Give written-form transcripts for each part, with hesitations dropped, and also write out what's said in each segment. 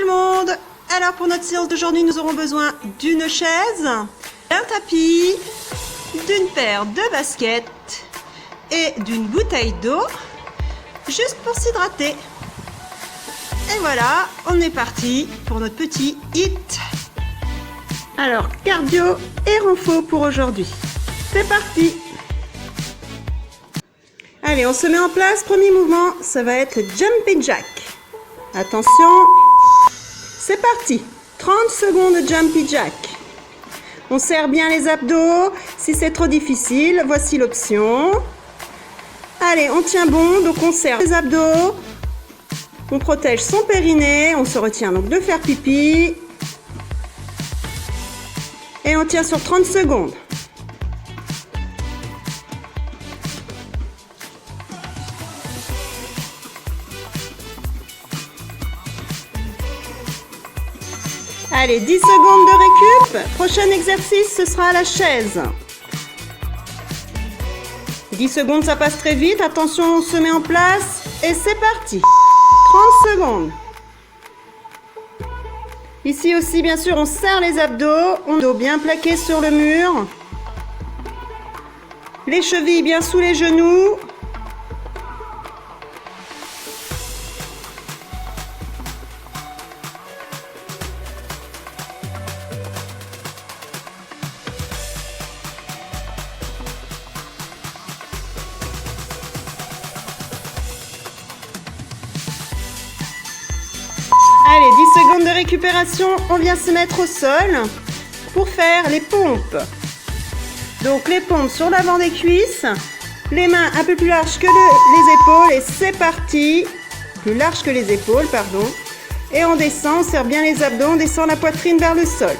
le monde. Alors pour notre séance d'aujourd'hui, nous aurons besoin d'une chaise, d'un tapis, d'une paire de baskets et d'une bouteille d'eau, juste pour s'hydrater. Et voilà, on est parti pour notre petit hit. Alors, cardio et renfo pour aujourd'hui. C'est parti! Allez, on se met en place. Premier mouvement, ça va être le jumping jack. Attention, c'est parti. 30 secondes de jumping jack. On serre bien les abdos. Si c'est trop difficile, voici l'option. Allez, on tient bon, donc on serre les abdos. On protège son périnée. On se retient donc de faire pipi. Et on tient sur 30 secondes. Allez, 10 secondes de récup. Prochain exercice, ce sera à la chaise. 10 secondes, ça passe très vite. Attention, on se met en place. Et c'est parti. 30 secondes. Ici aussi, bien sûr, on serre les abdos. On dos bien plaqué sur le mur. Les chevilles bien sous les genoux. Allez, 10 secondes de récupération, on vient se mettre au sol pour faire les pompes. Donc les pompes sur l'avant des cuisses, les mains un peu plus larges que les épaules et c'est parti. Plus large que les épaules, pardon. Et on descend, on serre bien les abdos, on descend la poitrine vers le sol.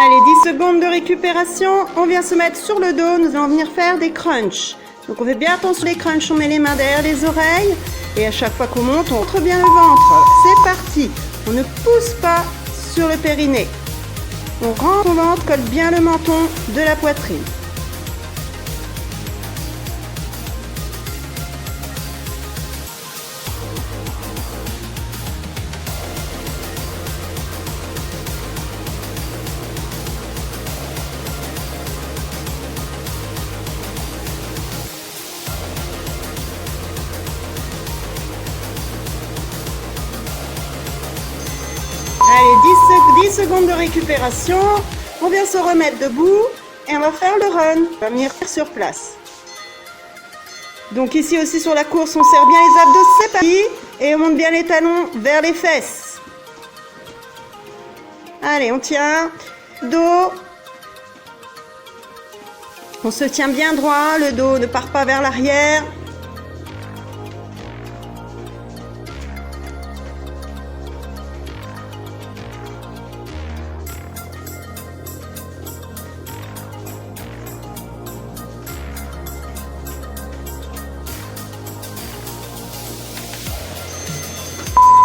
Allez, 10 secondes de récupération. On vient se mettre sur le dos. Nous allons venir faire des crunchs. Donc on fait bien attention les crunchs. On met les mains derrière les oreilles. Et à chaque fois qu'on monte, on montre bien le ventre. C'est parti. On ne pousse pas sur le périnée. On rentre au ventre, colle bien le menton de la poitrine. Allez, 10 secondes de récupération. On vient se remettre debout et on va faire le run. On va venir sur place. Donc ici aussi sur la course, on serre bien les abdos, c'est parti. Et on monte bien les talons vers les fesses. Allez, on tient. Dos. On se tient bien droit, le dos ne part pas vers l'arrière.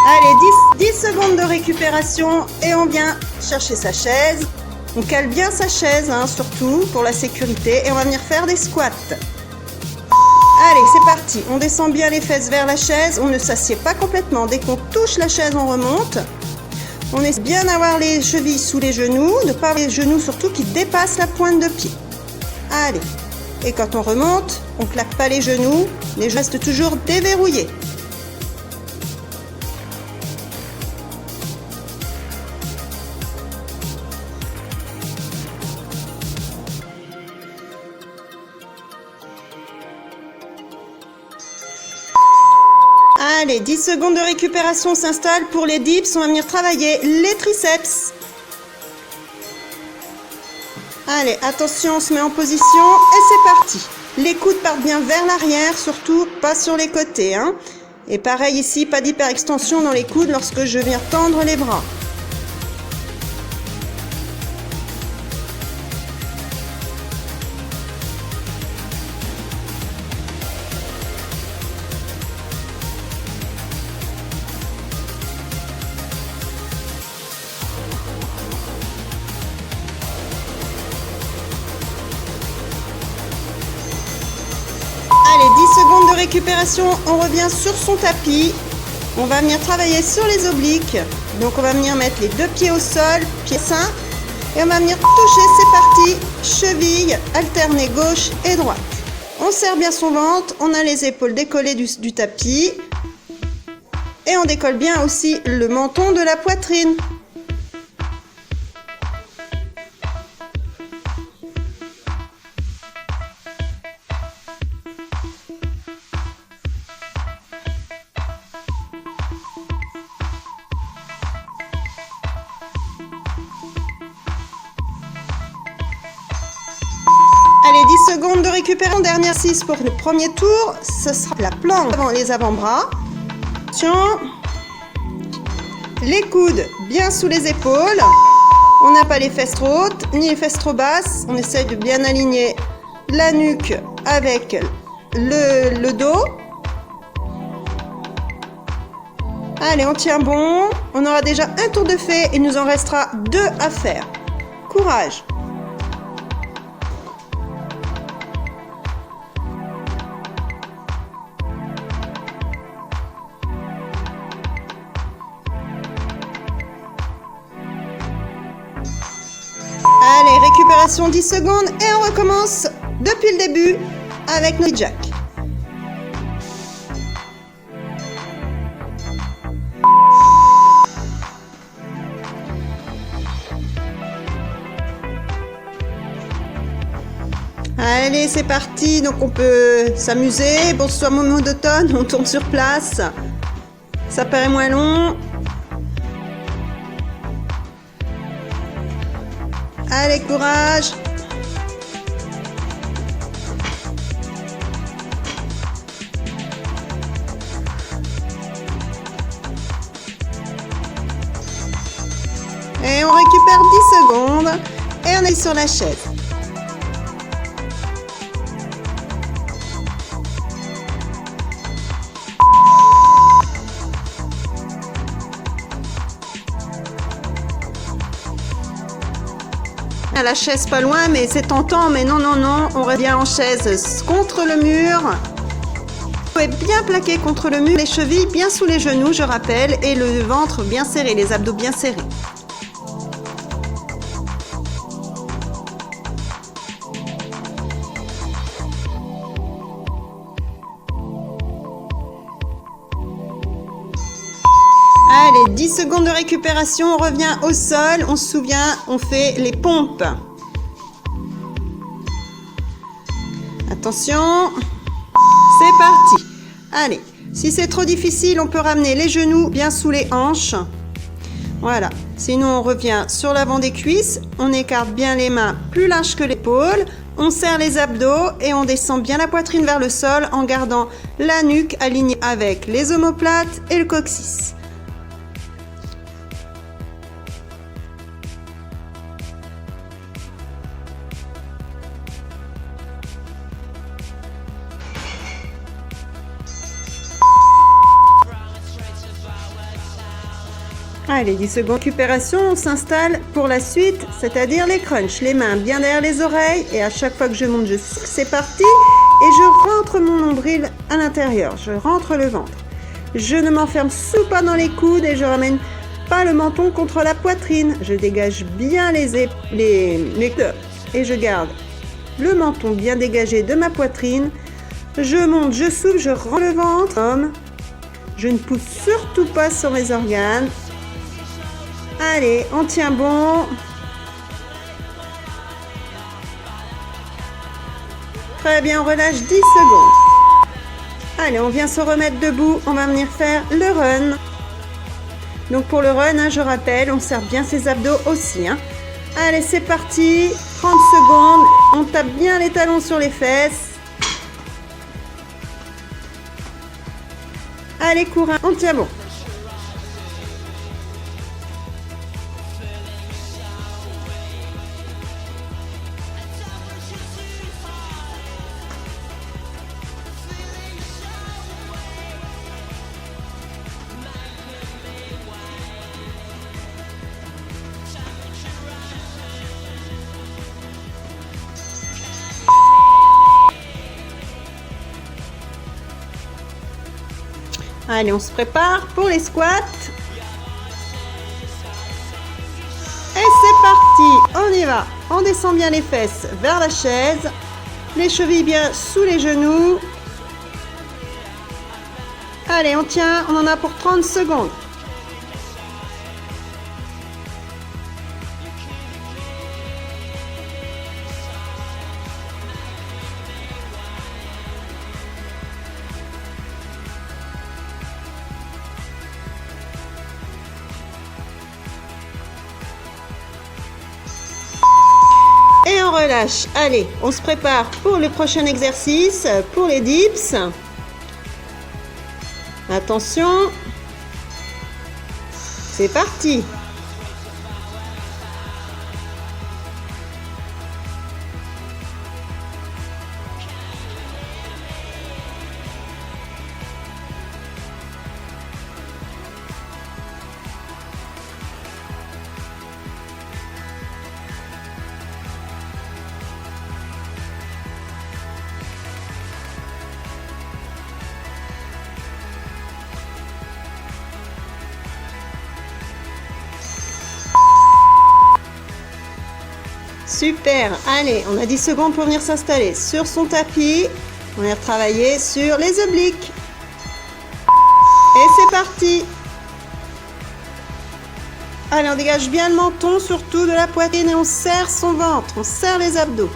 Allez, 10 secondes de récupération et on vient chercher sa chaise. On cale bien sa chaise, surtout pour la sécurité. Et on va venir faire des squats. Allez, c'est parti. On descend bien les fesses vers la chaise. On ne s'assied pas complètement. Dès qu'on touche la chaise, on remonte. On essaie bien d'avoir les chevilles sous les genoux. Ne pas avoir les genoux surtout qui dépassent la pointe de pied. Allez. Et quand on remonte, on ne claque pas les genoux. Les genoux restent toujours déverrouillés. Allez, 10 secondes de récupération s'installe pour les dips. On va venir travailler les triceps. Allez, attention, on se met en position et c'est parti. Les coudes partent bien vers l'arrière, surtout pas sur les côtés. Et pareil ici, pas d'hyperextension dans les coudes lorsque je viens tendre les bras. récupération, on revient sur son tapis. On va venir travailler sur les obliques. Donc on va venir mettre les deux pieds au sol, pieds sains. Et on va venir toucher, c'est parti. Cheville alternée gauche et droite. On serre bien son ventre, on a les épaules décollées du tapis. Et on décolle bien aussi le menton de la poitrine. Allez, 10 secondes de récupération. Dernière 6 pour le premier tour. Ce sera la planche avant les avant-bras. Attention. Les coudes bien sous les épaules. On n'a pas les fesses trop hautes ni les fesses trop basses. On essaye de bien aligner la nuque avec le dos. Allez, on tient bon. On aura déjà un tour de fait. Il nous en restera 2 à faire. Courage. Allez, récupération 10 secondes et on recommence depuis le début avec nos jacks. Allez, c'est parti. Donc on peut s'amuser. Bon, ce soit moment d'automne, on tourne sur place. Ça paraît moins long. Allez, courage. Et on récupère 10 secondes. Et on est sur la chaise. À la chaise pas loin, mais c'est tentant, mais non, on revient en chaise contre le mur. Vous pouvez bien plaquer contre le mur, les chevilles bien sous les genoux, je rappelle, et le ventre bien serré, les abdos bien serrés. Allez, 10 secondes de récupération, on revient au sol, on se souvient, on fait les pompes. Attention, c'est parti. Allez, si c'est trop difficile, on peut ramener les genoux bien sous les hanches. Voilà, sinon on revient sur l'avant des cuisses, on écarte bien les mains plus larges que l'épaule, on serre les abdos et on descend bien la poitrine vers le sol en gardant la nuque alignée avec les omoplates et le coccyx. Allez, 10 secondes de récupération, on s'installe pour la suite, c'est-à-dire les crunchs. Les mains bien derrière les oreilles et à chaque fois que je monte, je souffle, c'est parti. Et je rentre mon nombril à l'intérieur, je rentre le ventre. Je ne m'enferme surtout pas dans les coudes et je ramène pas le menton contre la poitrine. Je dégage bien les coudes et je garde le menton bien dégagé de ma poitrine. Je monte, je souffle, je rends le ventre. Je ne pousse surtout pas sur mes organes. Allez, on tient bon. Très bien, on relâche 10 secondes. Allez, on vient se remettre debout. On va venir faire le run. Donc pour le run, je rappelle, on serre bien ses abdos aussi. Allez, c'est parti. 30 secondes. On tape bien les talons sur les fesses. Allez, courage. On tient bon. Allez, on se prépare pour les squats. Et c'est parti, on y va. On descend bien les fesses vers la chaise. Les chevilles bien sous les genoux. Allez, on tient, on en a pour 30 secondes. Et on relâche. Allez, on se prépare pour le prochain exercice, pour les dips. Attention. C'est parti. Super, allez, on a 10 secondes pour venir s'installer sur son tapis. On va travailler sur les obliques. Et c'est parti. Allez, on dégage bien le menton, surtout de la poitrine, et on serre son ventre, on serre les abdos.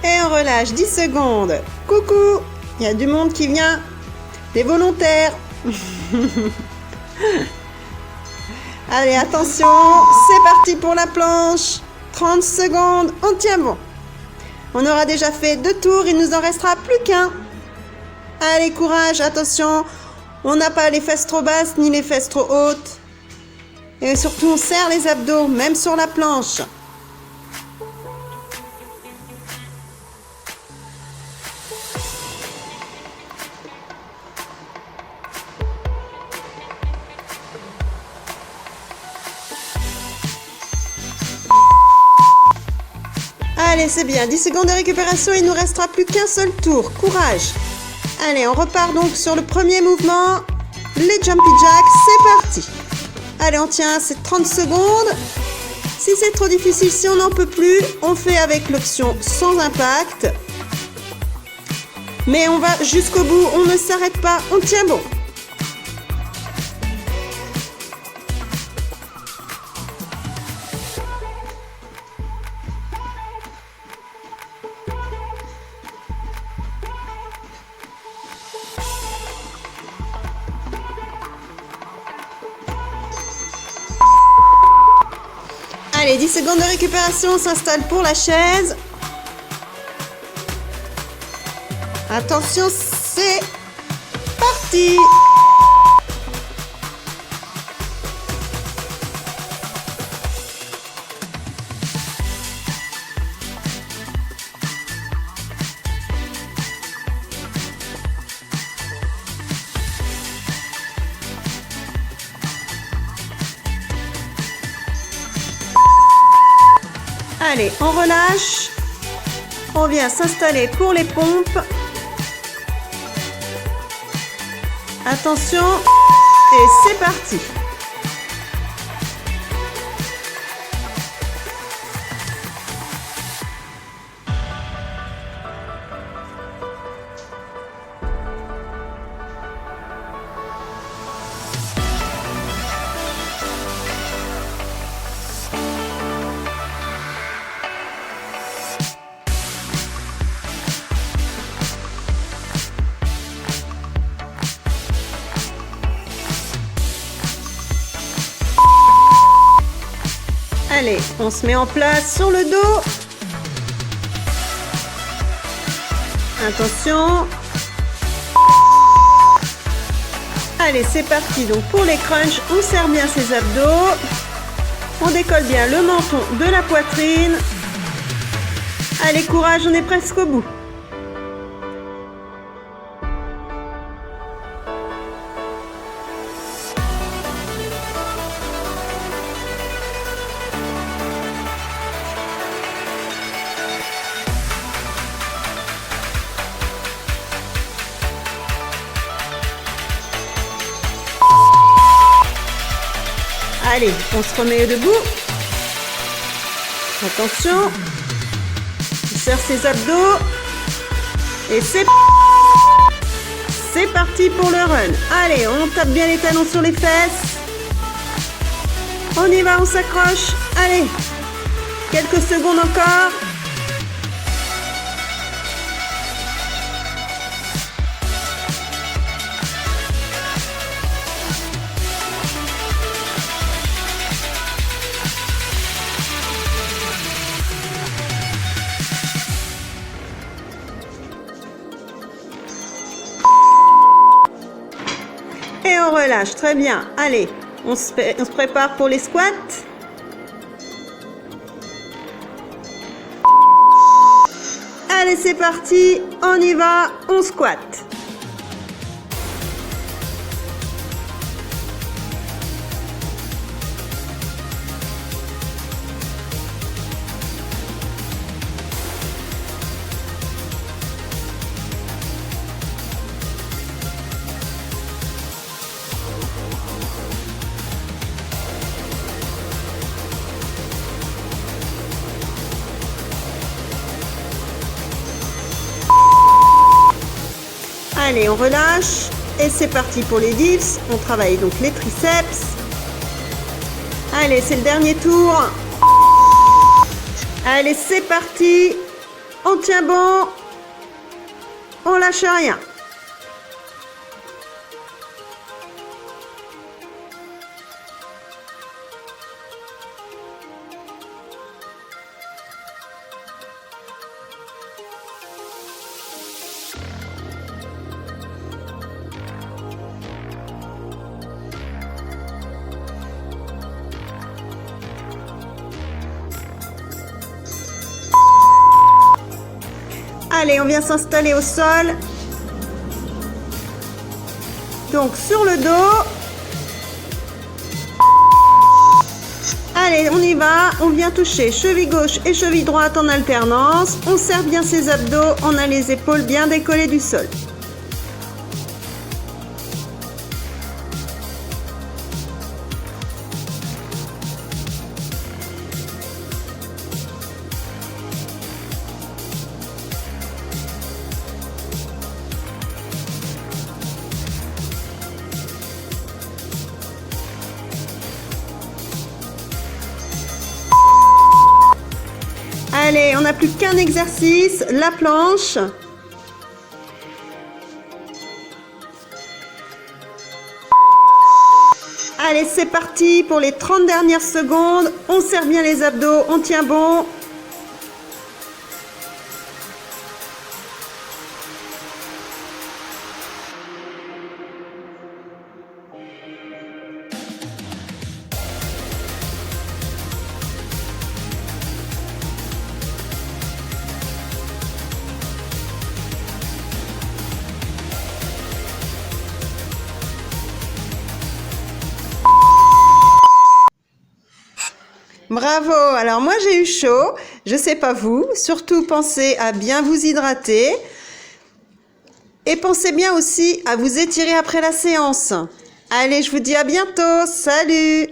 Et on relâche 10 secondes. Coucou, il y a du monde qui vient. Des volontaires. Allez, attention, c'est parti pour la planche. 30 secondes, on tient bon. On aura déjà fait 2 tours, il nous en restera plus qu'un. Allez, courage, attention. On n'a pas les fesses trop basses ni les fesses trop hautes. Et surtout, on serre les abdos, même sur la planche. Allez, c'est bien. 10 secondes de récupération, il ne nous restera plus qu'un seul tour. Courage. Allez, on repart donc sur le premier mouvement. Les jumpy jacks, c'est parti. Allez, on tient, c'est 30 secondes. Si c'est trop difficile, si on n'en peut plus, on fait avec l'option sans impact. Mais on va jusqu'au bout, on ne s'arrête pas, on tient bon. Allez, 10 secondes de récupération, on s'installe pour la chaise. Attention, c'est parti. Allez, on relâche. On vient s'installer pour les pompes. Attention. Et c'est parti. Allez, on se met en place sur le dos. Attention. Allez, c'est parti. Donc pour les crunchs, on serre bien ses abdos. On décolle bien le menton de la poitrine. Allez, courage, on est presque au bout. Allez, on se remet debout. Attention. On serre ses abdos. Et c'est parti pour le run. Allez, on tape bien les talons sur les fesses. On y va, on s'accroche. Allez, quelques secondes encore. Et on relâche, très bien. Allez, on se prépare pour les squats. Allez, c'est parti, on y va, on squatte. Allez, on relâche et c'est parti pour les dips. On travaille donc les triceps. Allez, c'est le dernier tour. Allez, c'est parti. On tient bon. On lâche rien. Allez, on vient s'installer au sol. Donc sur le dos. Allez, on y va. On vient toucher cheville gauche et cheville droite en alternance. On serre bien ses abdos. On a les épaules bien décollées du sol. Allez, on n'a plus qu'un exercice, la planche. Allez, c'est parti pour les 30 dernières secondes. On serre bien les abdos, on tient bon. Bravo! Alors moi j'ai eu chaud, je sais pas vous, surtout pensez à bien vous hydrater et pensez bien aussi à vous étirer après la séance. Allez, je vous dis à bientôt, salut!